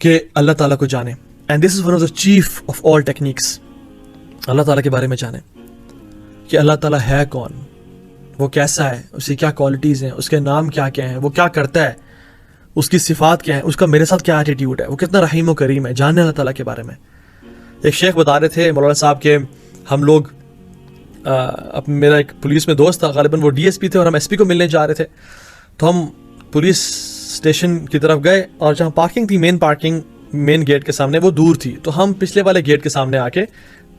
کہ اللہ تعالیٰ کو جانیں. And this is one of the chief of all techniques. اللہ تعالیٰ کے بارے میں جانیں کہ اللہ تعالیٰ ہے کون, وہ کیسا ہے, اس کی کیا کوالٹیز ہیں, اس کے نام کیا کیا ہیں, وہ کیا کرتا ہے, اس کی صفات کیا ہیں, اس کا میرے ساتھ کیا ایٹیٹیوڈ ہے, وہ کتنا رحیم و کریم ہے. جانیں اللہ تعالیٰ کے بارے میں. ایک شیخ بتا رہے تھے مولانا صاحب کہ ہم لوگ میرا ایک پولیس میں دوست تھا, غالباً وہ ڈی ایس پی تھے اور ہم ایس پی کو ملنے جا رہے تھے. تو ہم پولیس اسٹیشن کی طرف گئے اور جہاں پارکنگ تھی, مین گیٹ کے سامنے, وہ دور تھی. تو ہم پچھلے والے گیٹ کے سامنے آ کے,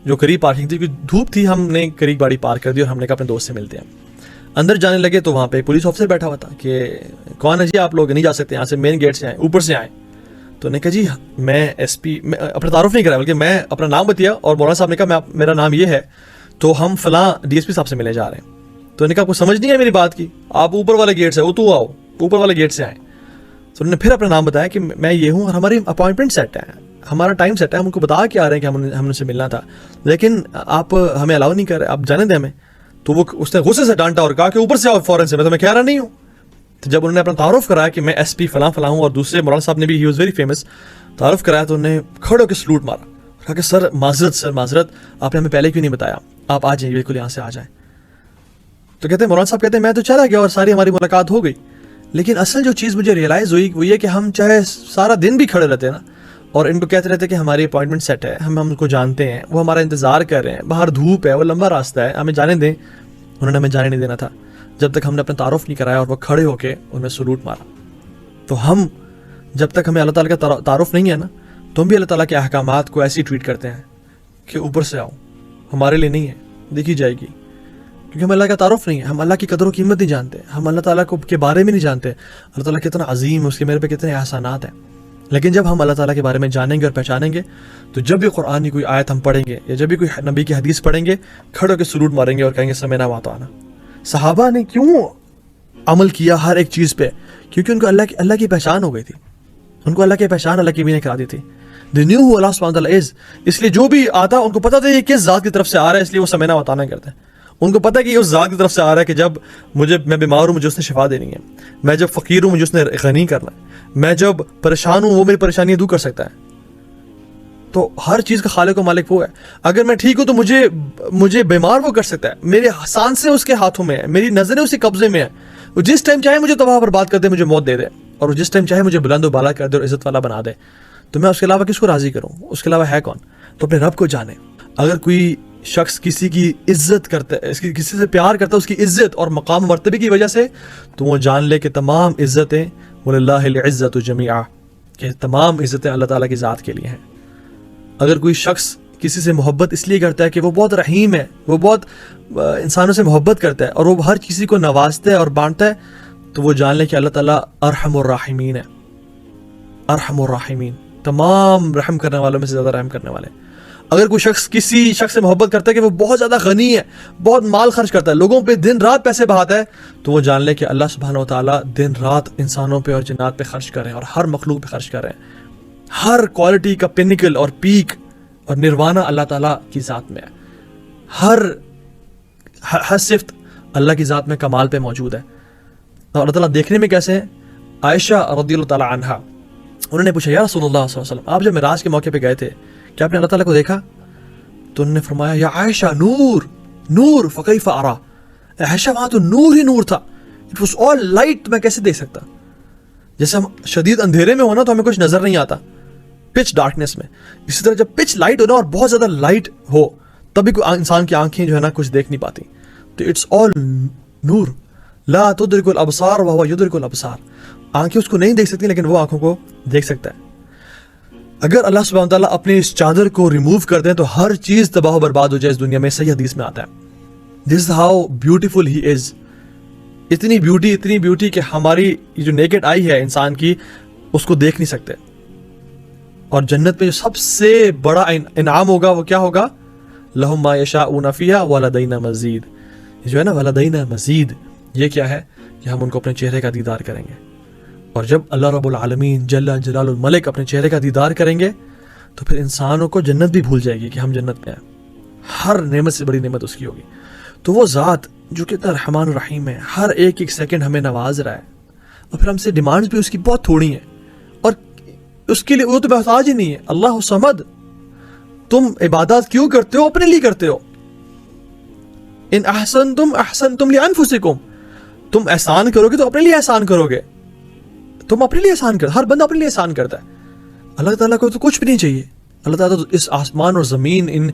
جو قریب پارکنگ تھی, کیونکہ دھوپ تھی, ہم نے قریب گاڑی پارک کر دی اور ہم نے کہا اپنے دوست سے ملتے ہیں. اندر جانے لگے تو وہاں پہ پولیس آفیسر بیٹھا ہوا تھا کہ کون ہے جی, آپ لوگ نہیں جا سکتے یہاں سے, مین گیٹ سے آئیں, اوپر سے آئیں. تو نے کہا جی میں ایس پی, اپنا تعارف نہیں کرا بلکہ میں اپنا نام بتایا اور مولانا صاحب نے کہا میرا نام یہ ہے, تو ہم فلاں ڈی ایس پی صاحب سے ملنے جا رہے ہیں. تو نے کہا آپ کو سمجھ نہیں ہے میری بات کی, آپ اوپر والے گیٹ سے, وہ تو آؤ اوپر والے گیٹ سے آئیں. تو انہوں نے پھر اپنا نام بتایا کہ میں یہ ہوں اور ہماری اپوائنٹمنٹ سیٹ ہے, ہمارا ٹائم سیٹ ہے, ہم ان کو بتا کے آ رہے ہیں کہ ہم ان سے ملنا تھا, لیکن آپ ہمیں الاؤ نہیں کر رہے, آپ جانے دیں ہمیں. تو وہ اس نے غصے سے ڈانٹا اور کہا کہ اوپر سے آؤ فوراً سے, میں کہہ رہا نہیں ہوں. تو جب انہوں نے اپنا تعارف کرایا کہ میں ایس پی فلاں فلاں ہوں, اور دوسرے مولانا صاحب نے بھی, ہی واز ویری فیمس, تعارف کرایا, تو انہوں نے کھڑے ہو کے سلوٹ مارا, کہا کہ سر معذرت, آپ نے ہمیں پہلے کیوں نہیں بتایا, آپ آ جائیں, بالکل یہاں سے آ جائیں. تو کہتے ہیں مولانا صاحب کہتے ہیں میں تو چلا گیا اور ساری ہماری ملاقات ہو گئی, لیکن اصل جو چیز مجھے ریئلائز ہوئی وہ یہ کہ ہم چاہے سارا دن بھی کھڑے رہتے ہیں نا, اور ان کو کہتے رہتے کہ ہماری اپوائنٹمنٹ سیٹ ہے, ہم ان کو جانتے ہیں, وہ ہمارا انتظار کر رہے ہیں, باہر دھوپ ہے, وہ لمبا راستہ ہے, ہمیں جانے دیں. انہوں نے ہمیں جانے نہیں دینا تھا جب تک ہم نے اپنا تعارف نہیں کرایا, اور وہ کھڑے ہو کے ان میں سلوٹ مارا. تو ہم جب تک ہمیں اللہ تعالیٰ کا تعارف نہیں ہے نا, تو ہم بھی اللہ تعالیٰ کے احکامات کو ایسی ٹویٹ کرتے ہیں کہ اوپر سے آؤ, ہمارے لیے نہیں ہے, دیکھی جائے گی, کیونکہ ہم اللہ کا تعارف نہیں ہے, ہم اللہ کی قدر و قیمت نہیں جانتے, ہم اللہ تعالیٰ کو کے بارے میں نہیں جانتے, اللہ تعالیٰ کتنا عظیم ہے, اس کے میرے پہ کتنے احسانات ہیں. لیکن جب ہم اللہ تعالیٰ کے بارے میں جانیں گے اور پہچانیں گے, تو جب بھی قرآن کی کوئی آیت ہم پڑھیں گے یا جب بھی کوئی نبی کی حدیث پڑھیں گے, کھڑے ہو کے سلوٹ ماریں گے اور کہیں گے سمعنا وأطعنا. صحابہ نے کیوں عمل کیا ہر ایک چیز پہ؟ کیونکہ ان کو اللہ کی پہچان ہو گئی تھی, ان کو اللہ کی پہچان اللہ کی بھی نے کرا دی تھی. They knew who Allah subhanahu wa ta'ala is. اس لیے جو بھی آتا ان کو پتا تھا یہ کس ذات کی طرف سے آ رہا ہے, اس لیے وہ سمعنا وأطعنا کرتے ہیں. ان کو پتا ہے کہ یہ اس ذات کی طرف سے آ رہا ہے کہ جب میں بیمار ہوں مجھے اس نے شفا دینی ہے, میں جب فقیر ہوں مجھے اس نے غنی کرنا ہے, میں جب پریشان ہوں وہ میری پریشانیاں دور کر سکتا ہے. تو ہر چیز کا خالق و مالک وہ ہے. اگر میں ٹھیک ہوں تو مجھے بیمار وہ کر سکتا ہے, میرے سانسیں اس کے ہاتھوں میں ہے, میری نظریں اس کے قبضے میں ہیں. وہ جس ٹائم چاہے مجھے تباہ برباد کر دے, مجھے موت دے دے, اور وہ جس ٹائم چاہے مجھے بلند و بالا کر دے اور عزت والا بنا دے. تو میں اس کے علاوہ کس کو راضی کروں, اس کے علاوہ ہے کون؟ تو اپنے رب کو جانے. اگر کوئی شخص کسی کی عزت کرتا ہے, کسی سے پیار کرتا ہے اس کی عزت اور مقام مرتبے کی وجہ سے, تو وہ جان لے کہ تمام عزتیں وَلِلَّهِ الْعِزَّةُ جَمِيعًا, کہ تمام عزتیں اللہ تعالیٰ کی ذات کے لیے ہیں. اگر کوئی شخص کسی سے محبت اس لیے کرتا ہے کہ وہ بہت رحیم ہے, وہ بہت انسانوں سے محبت کرتا ہے اور وہ ہر کسی کو نوازتا ہے اور بانٹتا ہے, تو وہ جان لے کہ اللہ تعالیٰ ارحم الراحمین ہے. ارحم الراحمین, تمام رحم کرنے والوں میں سے زیادہ رحم کرنے والے. اگر کوئی شخص کسی شخص سے محبت کرتا ہے کہ وہ بہت زیادہ غنی ہے, بہت مال خرچ کرتا ہے, لوگوں پہ دن رات پیسے بہاتا ہے, تو وہ جان لے کہ اللہ سبحانہ و تعالیٰ دن رات انسانوں پہ اور جنات پہ خرچ کر رہے ہیں اور ہر مخلوق پہ خرچ کر رہے ہیں. ہر کوالٹی کا پینیکل اور پیک اور نروانا اللہ تعالیٰ کی ذات میں ہے. ہر صفت اللہ کی ذات میں کمال پہ موجود ہے. اور اللہ تعالیٰ دیکھنے میں کیسے ہیں؟ عائشہ رضی اللہ تعالیٰ عنہا, انہوں نے پوچھا یا رسول اللہ صلی اللہ علیہ وسلم, آپ جب معراج کے موقع پہ گئے تھے کیا آپ نے اللہ تعالیٰ کو دیکھا؟ تو انہوں نے فرمایا یا عائشہ نور فکیف ارا, عائشہ وہاں تو نور ہی نور تھا, اٹ واز آل لائٹ, میں کیسے دیکھ سکتا؟ جیسے ہم شدید اندھیرے میں ہونا تو ہمیں کچھ نظر نہیں آتا, پچ ڈارکنیس میں, اسی طرح جب پچ لائٹ ہو نا اور بہت زیادہ لائٹ ہو تبھی کوئی انسان کی آنکھیں جو ہے نا کچھ دیکھ نہیں پاتی. تو اٹس آل نور, لا تدرک الابصار وهو یدرک الابصار, آنکھیں اس کو نہیں دیکھ سکتی لیکن وہ آنکھوں کو دیکھ سکتا ہے. اگر اللہ سبحانہ وتعالیٰ اپنے اس چادر کو ریموو کر دیں تو ہر چیز تباہ و برباد ہو جائے اس دنیا میں. صحیح حدیث میں آتا ہے دس از ہاؤ بیوٹیفل ہی از. اتنی بیوٹی کہ ہماری جو نیکڈ آئی ہے انسان کی اس کو دیکھ نہیں سکتے. اور جنت میں جو سب سے بڑا انعام ہوگا وہ کیا ہوگا؟ لہم ما یشاؤون فیہا ولدینا مزید. جو ہے نا ولدینا مزید, یہ کیا ہے کہ ہم ان کو اپنے چہرے کا دیدار کریں گے. اور جب اللہ رب العالمین جل جلال الملک اپنے چہرے کا دیدار کریں گے تو پھر انسانوں کو جنت بھی بھول جائے گی کہ ہم جنت میں ہیں. ہر نعمت سے بڑی نعمت اس کی ہوگی. تو وہ ذات جو کتنا رحمان الرحیم ہے, ہر ایک سیکنڈ ہمیں نواز رہا ہے, اور پھر ہم سے ڈیمانڈز بھی اس کی بہت تھوڑی ہیں, اور اس کے لیے وہ تو محتاج ہی نہیں ہے. اللہ صمد. تم عبادات کیوں کرتے ہو؟ اپنے لیے کرتے ہو. ان احسنتم احسنتم لانفسکم. تم احسان کرو گے تو اپنے لیے احسان کرو گے. تم اپنے لیے احسان کرو. ہر بندہ اپنے لیے احسان کرتا ہے. اللہ تعالیٰ کو تو کچھ بھی نہیں چاہیے. اللہ تعالیٰ تو اس آسمان اور زمین, ان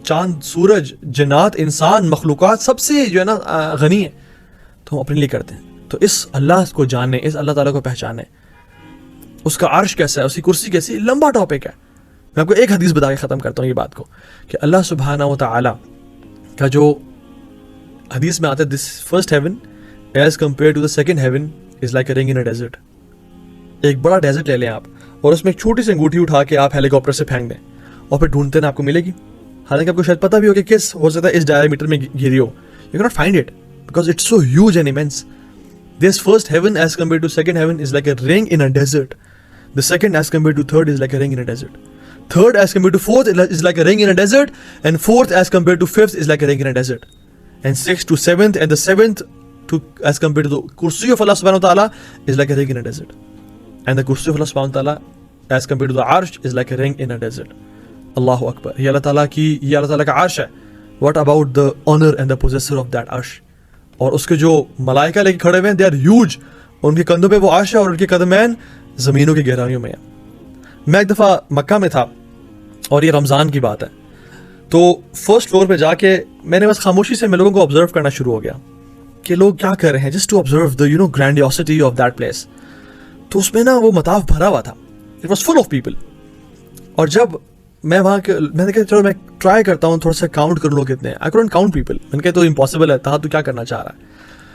چاند سورج جنات انسان مخلوقات سب سے جو ہے نا غنی ہے. تو ہم اپنے لیے کرتے ہیں. تو اس اللہ کو جانیں, اس اللہ تعالیٰ کو پہچانیں. اس کا عرش کیسا ہے, اس کی کرسی کیسی, لمبا ٹاپک ہے. میں آپ کو ایک حدیث بتا کے ختم کرتا ہوں یہ بات کو, کہ اللہ سبحانہ و تعالیٰ کا جو حدیث میں آتا ہے, this first heaven as compare to the second heaven is like a ring in a desert. ایک بڑا ڈیزرٹ لے لیں آپ, اور اس میں ایک چھوٹی سی انگوٹھی اٹھا کے آپ ہیلی کاپٹر سے پھینک دیں, اور پھر ڈھونڈتے ہیں آپ کو ملے گی. حالانکہ آپ کو شاید پتہ بھی ہو کہ کس ہو سکتا ہے اس ڈائر میٹر میں گھری ہو. You can't find it because it's so huge and immense. This first heaven as compare to second heaven is like a ring in a desert. The second as compared to third is like a ring in a desert. Third as compared to fourth is like a ring in a desert. And fourth as compared to fifth is like a ring in a desert. And sixth to seventh, and the seventh to as compared to the kursi of Allah subhanahu wa ta'ala is like a ring in a desert. And the kursi of Allah subhanahu wa ta'ala as compared to the arsh is like a ring in a desert. Allahu Akbar. Ye Allah ta'ala ka arsh hai. What about the honor and the possessor of that arsh? اور اس کے جو ملائکہ لے کے کھڑے ہوئے ہیں, they are huge. ان کے کندھوں پہ وہ عرش ہے, اور ان کے قدمین زمینوں کی گہرائیوں میں ہیں. میں ایک دفعہ مکہ میں تھا, اور یہ رمضان کی بات ہے. تو فرسٹ فلور پہ جا کے میں نے بس خاموشی سے میں لوگوں کو آبزرو کرنا شروع ہو گیا کہ لوگ کیا کر رہے ہیں, just to observe the grandiosity of that place. تو اس میں نا وہ مطاف بھرا ہوا تھا, it was full of people. اور جب میں وہاں میں نے کہا چلو میں ٹرائی کرتا ہوں, تھوڑا سا کاؤنٹ کر لو کتنے. I couldn't count people. میں نے کہا تو امپاسبل ہے, تو کیا کرنا چاہ رہا ہے.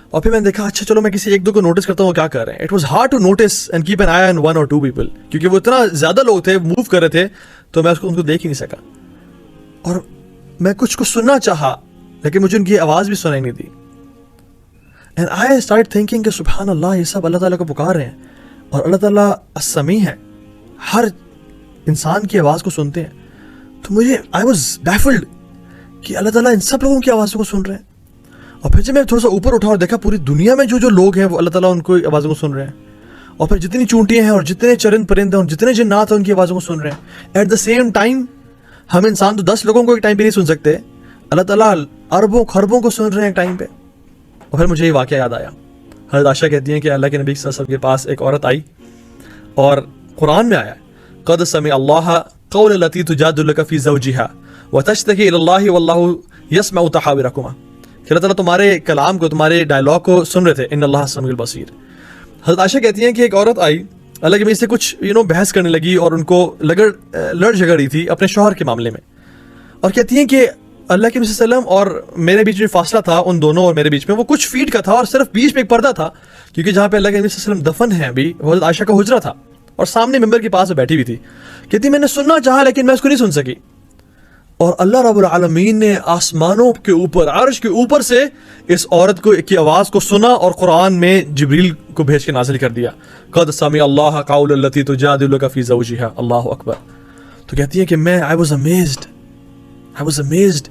اور پھر میں نے دیکھا اچھا چلو میں کسی ایک دو کو نوٹس کرتا ہوں کیا کر رہے ہیں. It was hard to notice and keep an eye on one or two people, کیونکہ وہ اتنا زیادہ لوگ تھے, موو کر رہے تھے, تو میں ان کو دیکھ ہی نہیں سکا. اور میں کچھ کو سننا چاہا, لیکن مجھے ان کی آواز بھی سنائی نہیں دی. اینڈ آئی اسٹارٹ تھنکنگ کہ سبحان اللہ, یہ سب اللہ تعالیٰ کو پکار رہے ہیں, اور اللہ تعالیٰ السمیع ہے, ہر انسان کی آواز کو سنتے ہیں. تو مجھے آئی واز بیفلڈ کہ اللہ تعالیٰ ان سب لوگوں کی آوازوں کو سن رہے ہیں. اور پھر جب میں تھوڑا سا اوپر اٹھا اور دیکھا پوری دنیا میں جو لوگ ہیں وہ اللہ تعالیٰ ان کو آوازوں کو سن رہے ہیں. اور پھر جتنی چونٹیاں ہیں اور جتنے چرند پرند ہیں اور جتنے جنات ہیں ان کی آوازوں کو سن رہے ہیں. ایٹ دا سیم ٹائم ہم انسان تو 10 لوگوں کو ایک ٹائم پہ نہیں سن سکتے, اللہ تعالیٰ اربوں خربوں کو سن رہے ہیں ایک ٹائم پہ. اور پھر مجھے یہ واقعہ یاد آیا. حضرت عائشہ کہتی ہیں کہ اللہ کے نبی صلی اللہ علیہ وسلم کے پاس ایک عورت آئی, اور قرآن میں آیا قد سمع اللہ قول التی تجادلک فی زوجہا وتشتکی الی اللہ واللہ یسمع تحاورکما, کہ اللہ تعالیٰ تمہارے کلام کو, تمہارے ڈائلاگ کو سن رہے تھے. ان اللہ سمیع البصیر. حضرت عائشہ کہتی ہیں کہ ایک عورت آئی, اللہ کے نبی سے کچھ بحث کرنے لگی, اور ان کو لڑ جھگڑ رہی تھی اپنے شوہر کے معاملے میں. اور کہتی ہیں کہ اللہ کے نبی صلی اللہ علیہ وسلم اور میرے بیچ میں فاصلہ تھا, ان دونوں اور میرے بیچ میں وہ کچھ فیٹ کا تھا, اور صرف بیچ میں ایک پردہ تھا, کیونکہ جہاں پہ اللہ کے نبی صلی اللہ علیہ وسلم دفن ہیں ابھی وہ حضرت عائشہ کا حجرہ تھا, اور سامنے ممبر کے پاس بیٹھی ہوئی تھی. کہتی میں نے سننا چاہا لیکن میں اس کو نہیں سن سکی. اور اللہ رب العالمین نے آسمانوں کے اوپر, عرش کے اوپر سے اس عورت کی آواز کو سنا, اور قرآن میں جبریل کو بھیج کے نازل کر دیا قد سمع اللہ قول التی تجادلک فی زوجہا. اللہ اکبر. تو کہتی ہے کہ میں I was amazed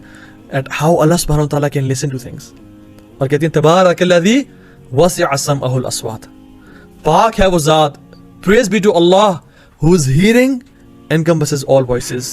at how Allah subhanahu wa ta'ala can listen to things. اور کہتی ہیں تبارک الذی وسع سمعہ الاصوات. پاک ہے وہ ذات, praise be to Allah whose hearing encompasses all voices.